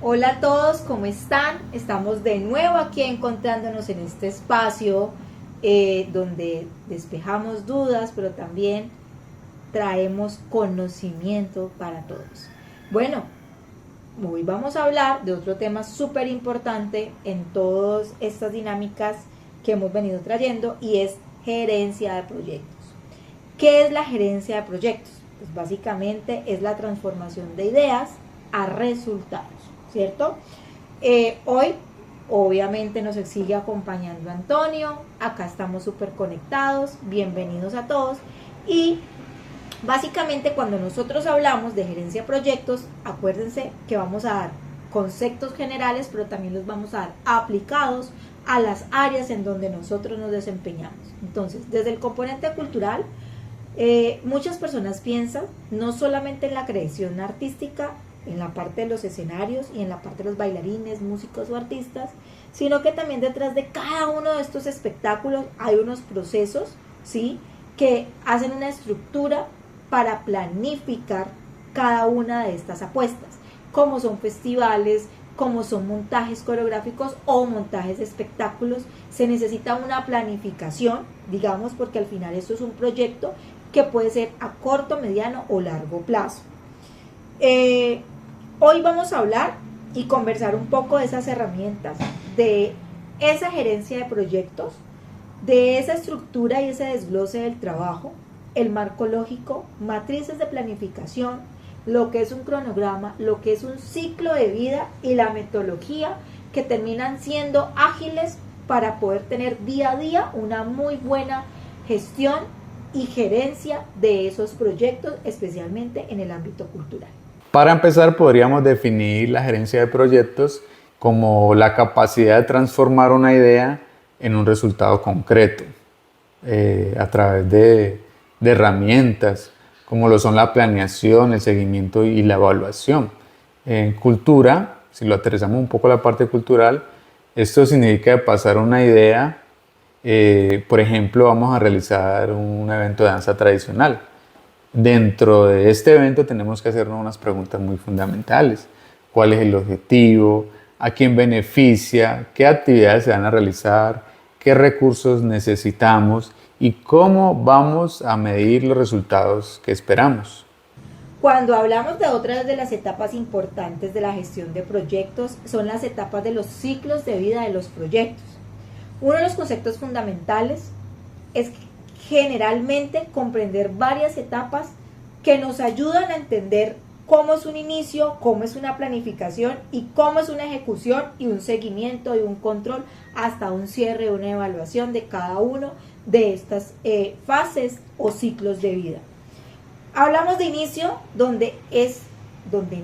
Hola a todos, ¿cómo están? Estamos de nuevo aquí encontrándonos en este espacio donde despejamos dudas, pero también traemos conocimiento para todos. Bueno, hoy vamos a hablar de otro tema súper importante en todas estas dinámicas que hemos venido trayendo y es gerencia de proyectos. ¿Qué es la gerencia de proyectos? Pues básicamente es la transformación de ideas a resultados, ¿cierto? Hoy obviamente nos sigue acompañando Antonio, acá estamos súper conectados, bienvenidos a todos y básicamente cuando nosotros hablamos de gerencia de proyectos, acuérdense que vamos a dar conceptos generales, pero también los vamos a dar aplicados a las áreas en donde nosotros nos desempeñamos. Entonces, desde el componente cultural, muchas personas piensan no solamente en la creación artística, en la parte de los escenarios y en la parte de los bailarines, músicos o artistas, sino que también detrás de cada uno de estos espectáculos hay unos procesos, ¿sí?, que hacen una estructura para planificar cada una de estas apuestas, como son festivales, como son montajes coreográficos o montajes de espectáculos. Se necesita una planificación, digamos, porque al final esto es un proyecto que puede ser a corto, mediano o largo plazo. Hoy vamos a hablar y conversar un poco de esas herramientas, de esa gerencia de proyectos, de esa estructura y ese desglose del trabajo, el marco lógico, matrices de planificación, lo que es un cronograma, lo que es un ciclo de vida y la metodología que terminan siendo ágiles para poder tener día a día una muy buena gestión y gerencia de esos proyectos, especialmente en el ámbito cultural. Para empezar, podríamos definir la gerencia de proyectos como la capacidad de transformar una idea en un resultado concreto a través de herramientas como lo son la planeación, el seguimiento y la evaluación. En cultura, si lo aterrizamos un poco a la parte cultural, esto significa pasar una idea, por ejemplo, vamos a realizar un evento de danza tradicional. Dentro de este evento tenemos que hacernos unas preguntas muy fundamentales. ¿Cuál es el objetivo? ¿A quién beneficia? ¿Qué actividades se van a realizar? ¿Qué recursos necesitamos? ¿Y cómo vamos a medir los resultados que esperamos? Cuando hablamos de otras de las etapas importantes de la gestión de proyectos, son las etapas de los ciclos de vida de los proyectos. Uno de los conceptos fundamentales es generalmente comprender varias etapas que nos ayudan a entender cómo es un inicio, cómo es una planificación y cómo es una ejecución y un seguimiento y un control hasta un cierre, una evaluación de cada uno de estas fases o ciclos de vida. Hablamos de inicio, donde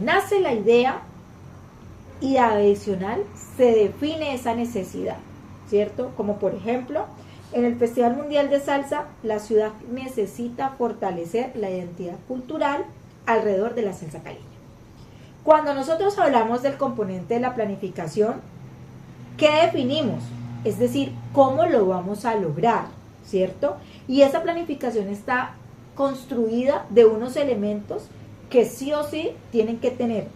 nace la idea y adicional se define esa necesidad, ¿cierto? Como por ejemplo, en el Festival Mundial de Salsa, la ciudad necesita fortalecer la identidad cultural alrededor de la salsa caleña. Cuando nosotros hablamos del componente de la planificación, ¿qué definimos? Es decir, ¿cómo lo vamos a lograr? ¿Cierto? Y esa planificación está construida de unos elementos que sí o sí tienen que tener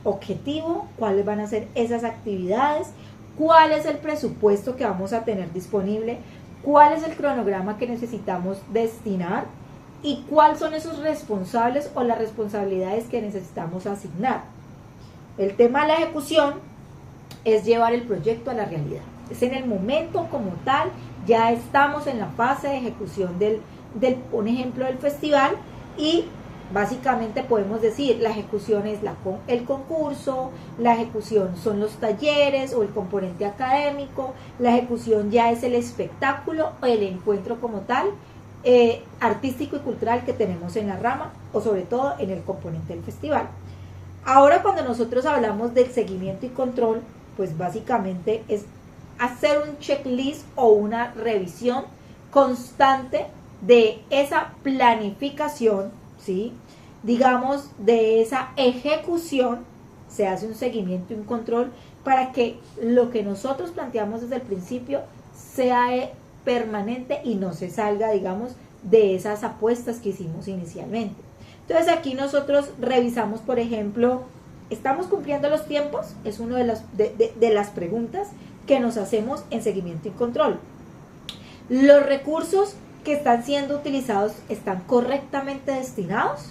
objetivo, cuáles van a ser esas actividades, cuál es el presupuesto que vamos a tener disponible, cuál es el cronograma que necesitamos destinar y cuáles son esos responsables o las responsabilidades que necesitamos asignar. El tema de la ejecución es llevar el proyecto a la realidad. Es en el momento como tal, ya estamos en la fase de ejecución del un ejemplo del festival y básicamente podemos decir la ejecución es el concurso, la ejecución son los talleres o el componente académico, la ejecución ya es el espectáculo o el encuentro como tal, artístico y cultural que tenemos en la rama o sobre todo en el componente del festival. Ahora cuando nosotros hablamos del seguimiento y control, pues básicamente es hacer un checklist o una revisión constante de esa planificación, ¿sí? Digamos, de esa ejecución, se hace un seguimiento y un control para que lo que nosotros planteamos desde el principio sea permanente y no se salga, digamos, de esas apuestas que hicimos inicialmente. Entonces aquí nosotros revisamos, por ejemplo, ¿estamos cumpliendo los tiempos? Es una de las preguntas que nos hacemos en seguimiento y control. ¿Los recursos que están siendo utilizados están correctamente destinados?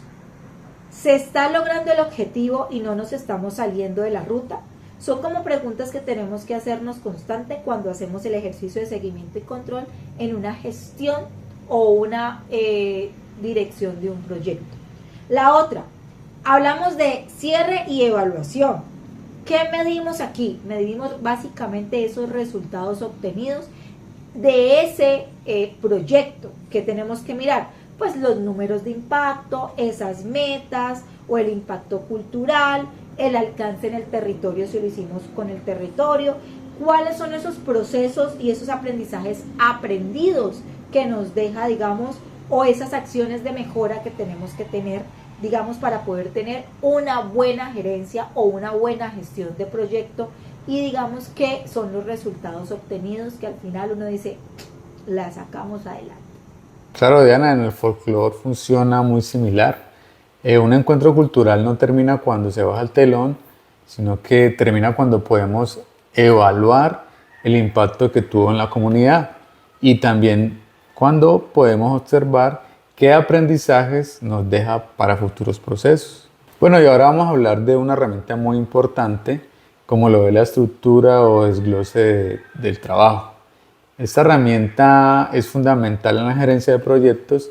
¿Se está logrando el objetivo y no nos estamos saliendo de la ruta? Son como preguntas que tenemos que hacernos constante cuando hacemos el ejercicio de seguimiento y control en una gestión o una dirección de un proyecto. La otra, hablamos de cierre y evaluación. ¿Qué medimos aquí? Medimos básicamente esos resultados obtenidos de ese proyecto que tenemos que mirar. Pues los números de impacto, esas metas o el impacto cultural, el alcance en el territorio si lo hicimos con el territorio, cuáles son esos procesos y esos aprendizajes aprendidos que nos deja, digamos, o esas acciones de mejora que tenemos que tener, digamos, para poder tener una buena gerencia o una buena gestión de proyecto y digamos que son los resultados obtenidos que al final uno dice, la sacamos adelante. Claro, Diana, en el folclore funciona muy similar. Un encuentro cultural no termina cuando se baja el telón, sino que termina cuando podemos evaluar el impacto que tuvo en la comunidad y también cuando podemos observar qué aprendizajes nos deja para futuros procesos. Bueno, y ahora vamos a hablar de una herramienta muy importante, como lo es la estructura o desglose del trabajo. Esta herramienta es fundamental en la gerencia de proyectos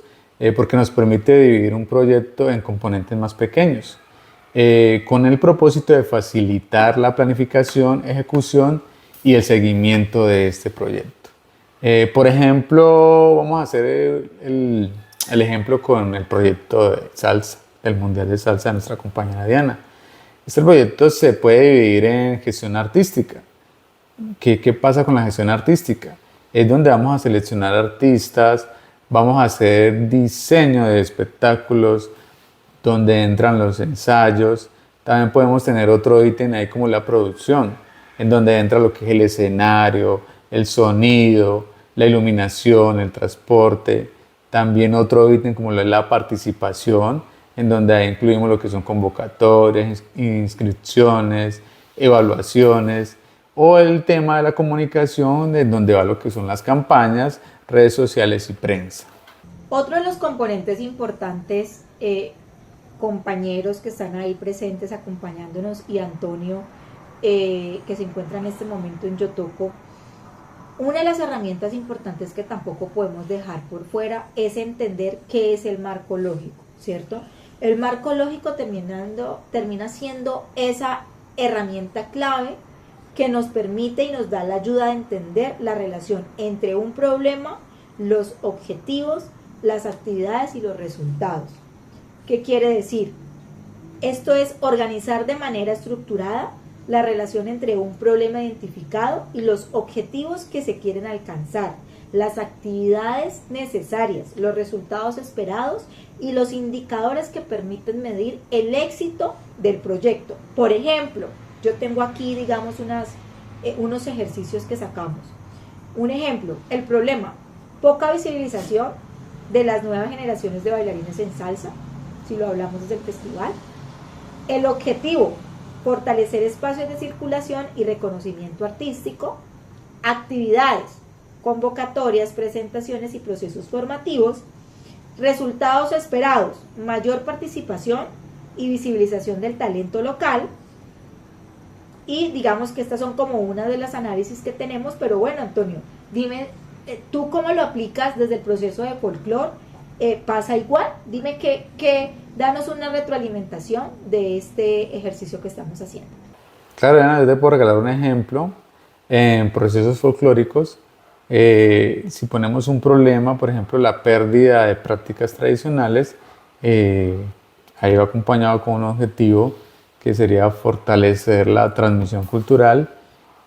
porque nos permite dividir un proyecto en componentes más pequeños, con el propósito de facilitar la planificación, ejecución y el seguimiento de este proyecto. Por ejemplo, vamos a hacer el ejemplo con el proyecto de salsa, el Mundial de Salsa de nuestra compañera Diana. Este proyecto se puede dividir en gestión artística. ¿Qué pasa con la gestión artística? Es donde vamos a seleccionar artistas, vamos a hacer diseño de espectáculos, donde entran los ensayos. También podemos tener otro ítem ahí como la producción, en donde entra lo que es el escenario, el sonido, la iluminación, el transporte. También otro ítem como lo es la participación, en donde ahí incluimos lo que son convocatorias, inscripciones, evaluaciones, o el tema de la comunicación, en donde va lo que son las campañas, redes sociales y prensa. Otro de los componentes importantes, compañeros que están ahí presentes acompañándonos y Antonio, que se encuentra en este momento en Yotoco, una de las herramientas importantes que tampoco podemos dejar por fuera es entender qué es el marco lógico, ¿cierto? El marco lógico termina siendo esa herramienta clave que nos permite y nos da la ayuda a entender la relación entre un problema, los objetivos, las actividades y los resultados. ¿Qué quiere decir? Esto es organizar de manera estructurada la relación entre un problema identificado y los objetivos que se quieren alcanzar, las actividades necesarias, los resultados esperados y los indicadores que permiten medir el éxito del proyecto. Por ejemplo, yo tengo aquí, digamos, unos ejercicios que sacamos. Un ejemplo, el problema, poca visibilización de las nuevas generaciones de bailarines en salsa, si lo hablamos desde el festival. El objetivo, fortalecer espacios de circulación y reconocimiento artístico. Actividades, convocatorias, presentaciones y procesos formativos. Resultados esperados, mayor participación y visibilización del talento local. Y digamos que estas son como una de las análisis que tenemos, pero bueno, Antonio, dime, ¿tú cómo lo aplicas desde el proceso de folclore? ¿Pasa igual? Dime danos una retroalimentación de este ejercicio que estamos haciendo. Claro, Diana, yo te puedo regalar un ejemplo. En procesos folclóricos, si ponemos un problema, por ejemplo, la pérdida de prácticas tradicionales, ahí va acompañado con un objetivo que sería fortalecer la transmisión cultural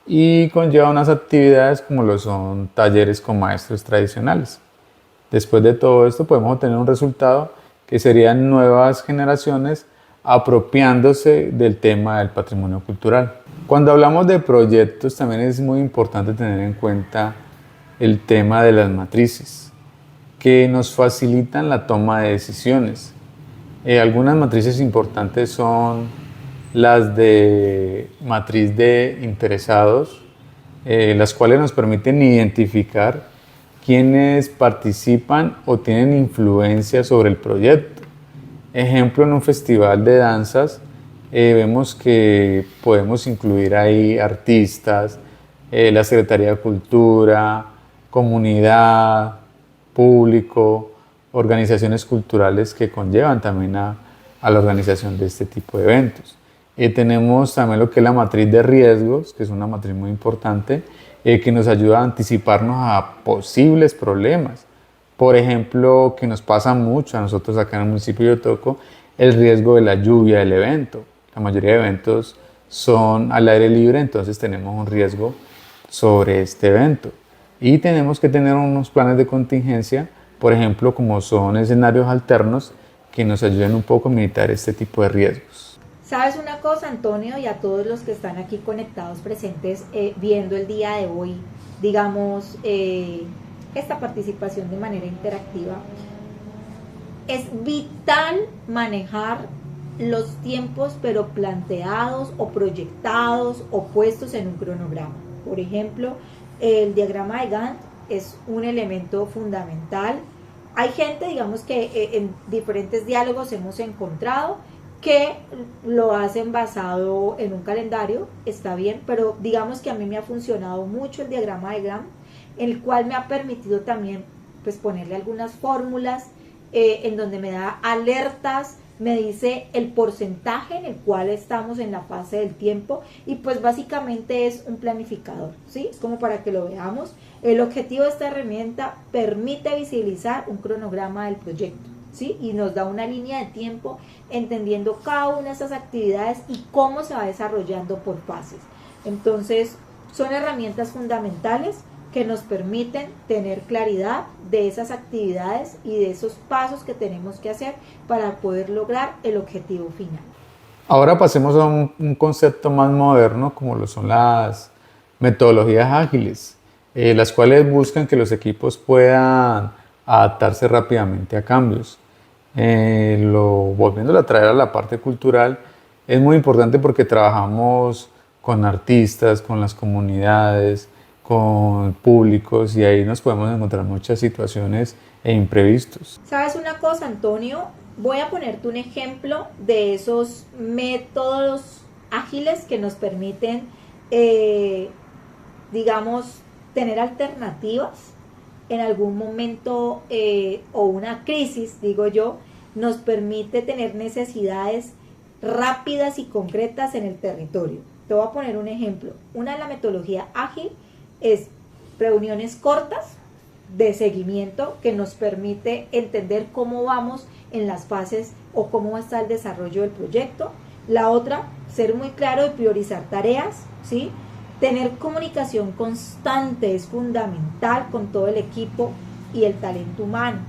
y conlleva unas actividades como lo son talleres con maestros tradicionales. Después de todo esto podemos obtener un resultado que serían nuevas generaciones apropiándose del tema del patrimonio cultural. Cuando hablamos de proyectos también es muy importante tener en cuenta el tema de las matrices que nos facilitan la toma de decisiones. Algunas matrices importantes son las de matriz de interesados, las cuales nos permiten identificar quiénes participan o tienen influencia sobre el proyecto. Ejemplo, en un festival de danzas, vemos que podemos incluir ahí artistas, la Secretaría de Cultura, comunidad, público, organizaciones culturales que conllevan también a la organización de este tipo de eventos. Tenemos también lo que es la matriz de riesgos, que es una matriz muy importante, que nos ayuda a anticiparnos a posibles problemas. Por ejemplo, que nos pasa mucho a nosotros acá en el municipio de Otoco, el riesgo de la lluvia del evento. La mayoría de eventos son al aire libre, entonces tenemos un riesgo sobre este evento. Y tenemos que tener unos planes de contingencia, por ejemplo, como son escenarios alternos que nos ayuden un poco a mitigar este tipo de riesgos. ¿Sabes una cosa, Antonio, y a todos los que están aquí conectados, presentes, viendo el día de hoy, digamos, esta participación de manera interactiva? Es vital manejar los tiempos, pero planteados o proyectados o puestos en un cronograma. Por ejemplo, el diagrama de Gantt es un elemento fundamental. Hay gente, digamos, que en diferentes diálogos hemos encontrado que lo hacen basado en un calendario, está bien, pero digamos que a mí me ha funcionado mucho el diagrama de Gantt, el cual me ha permitido también pues ponerle algunas fórmulas en donde me da alertas, me dice el porcentaje en el cual estamos en la fase del tiempo y pues básicamente es un planificador, ¿sí? Es como para que lo veamos. El objetivo de esta herramienta permite visibilizar un cronograma del proyecto, ¿sí? Y nos da una línea de tiempo entendiendo cada una de estas actividades y cómo se va desarrollando por fases. Entonces, son herramientas fundamentales que nos permiten tener claridad de esas actividades y de esos pasos que tenemos que hacer para poder lograr el objetivo final. Ahora pasemos a un concepto más moderno, como lo son las metodologías ágiles, las cuales buscan que los equipos puedan adaptarse rápidamente a cambios. Volviéndolo a traer a la parte cultural, es muy importante porque trabajamos con artistas, con las comunidades, con públicos y ahí nos podemos encontrar muchas situaciones e imprevistos. ¿Sabes una cosa, Antonio? Voy a ponerte un ejemplo de esos métodos ágiles que nos permiten, digamos, tener alternativas en algún momento o una crisis, digo yo, nos permite tener necesidades rápidas y concretas en el territorio. Te voy a poner un ejemplo. Una de la metodología ágil es reuniones cortas de seguimiento que nos permite entender cómo vamos en las fases o cómo está el desarrollo del proyecto. La otra, ser muy claro y priorizar tareas, ¿sí? Tener comunicación constante es fundamental con todo el equipo y el talento humano.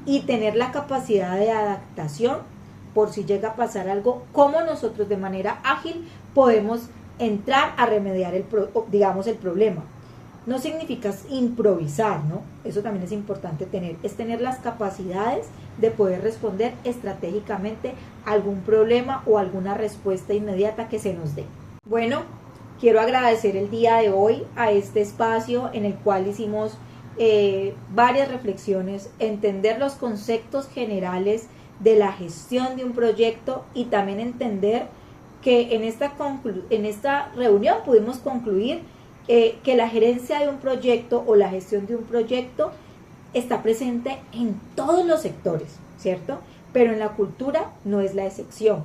Y tener la capacidad de adaptación por si llega a pasar algo, cómo nosotros de manera ágil podemos entrar a remediar el problema. No significa improvisar, ¿no? Eso también es importante tener. Es tener las capacidades de poder responder estratégicamente a algún problema o alguna respuesta inmediata que se nos dé. Bueno, quiero agradecer el día de hoy a este espacio en el cual hicimos varias reflexiones, entender los conceptos generales de la gestión de un proyecto y también entender que en esta reunión pudimos concluir que la gerencia de un proyecto o la gestión de un proyecto está presente en todos los sectores, ¿cierto? Pero en la cultura no es la excepción.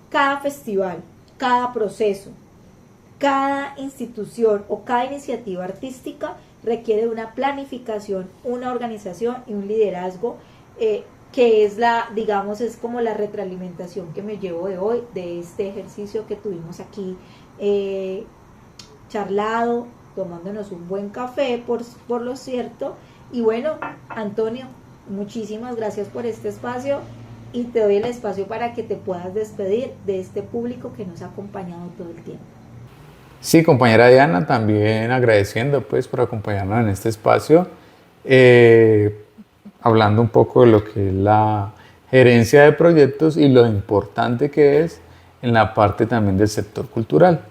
Cada festival, cada proceso, cada institución o cada iniciativa artística requiere una planificación, una organización y un liderazgo que es es como la retroalimentación que me llevo de hoy, de este ejercicio que tuvimos aquí charlado, tomándonos un buen café, por lo cierto. Y bueno, Antonio, muchísimas gracias por este espacio y te doy el espacio para que te puedas despedir de este público que nos ha acompañado todo el tiempo. Sí, compañera Diana, también agradeciendo pues por acompañarnos en este espacio. Hablando un poco de lo que es la gerencia de proyectos y lo importante que es en la parte también del sector cultural.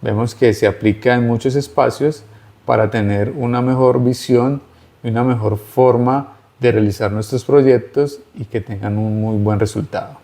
Vemos que se aplica en muchos espacios para tener una mejor visión y una mejor forma de realizar nuestros proyectos y que tengan un muy buen resultado.